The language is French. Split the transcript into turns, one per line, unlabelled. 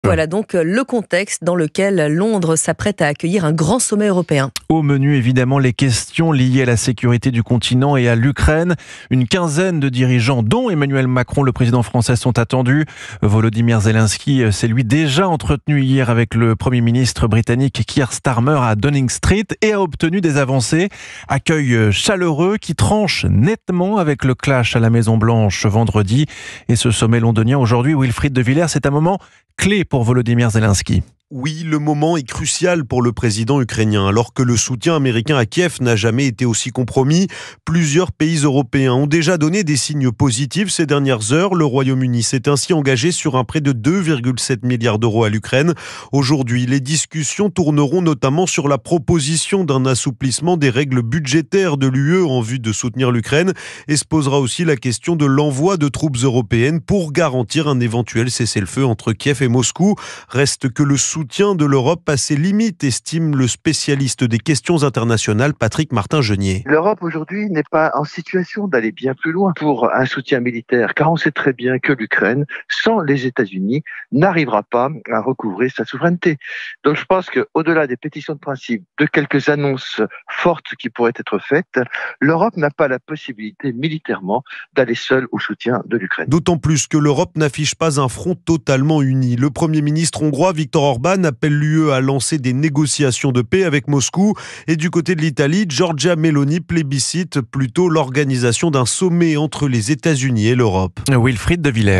Voilà donc le contexte dans lequel Londres s'apprête à accueillir un grand sommet européen.
Au menu, évidemment, les questions liées à la sécurité du continent et à l'Ukraine. Une quinzaine de dirigeants, dont Emmanuel Macron, le président français, sont attendus. Volodymyr Zelensky s'est lui déjà entretenu hier avec le Premier ministre britannique Keir Starmer à Downing Street et a obtenu des avancées. Accueil chaleureux qui tranche nettement avec le clash à la Maison-Blanche vendredi. Et ce sommet londonien aujourd'hui, Wilfried de Villers, c'est un moment clé pour Volodymyr Zelensky.
Oui, le moment est crucial pour le président ukrainien. Alors que le soutien américain à Kiev n'a jamais été aussi compromis, plusieurs pays européens ont déjà donné des signes positifs ces dernières heures. Le Royaume-Uni s'est ainsi engagé sur un prêt de 2,7 milliards d'euros à l'Ukraine. Aujourd'hui, les discussions tourneront notamment sur la proposition d'un assouplissement des règles budgétaires de l'UE en vue de soutenir l'Ukraine et se posera aussi la question de l'envoi de troupes européennes pour garantir un éventuel cessez-le-feu entre Kiev et Moscou. Reste que le soutien de l'Europe a ses limites, estime le spécialiste des questions internationales Patrick Martin-Genier.
L'Europe aujourd'hui n'est pas en situation d'aller bien plus loin pour un soutien militaire, car on sait très bien que l'Ukraine, sans les États-Unis, n'arrivera pas à recouvrer sa souveraineté. Donc je pense qu'au-delà des pétitions de principe, de quelques annonces fortes qui pourraient être faites, l'Europe n'a pas la possibilité militairement d'aller seule au soutien de l'Ukraine.
D'autant plus que l'Europe n'affiche pas un front totalement uni. Le Premier ministre hongrois Viktor Orban appelle l'UE à lancer des négociations de paix avec Moscou. Et du côté de l'Italie, Giorgia Meloni plébiscite plutôt l'organisation d'un sommet entre les États-Unis et l'Europe.
Wilfried de Villers.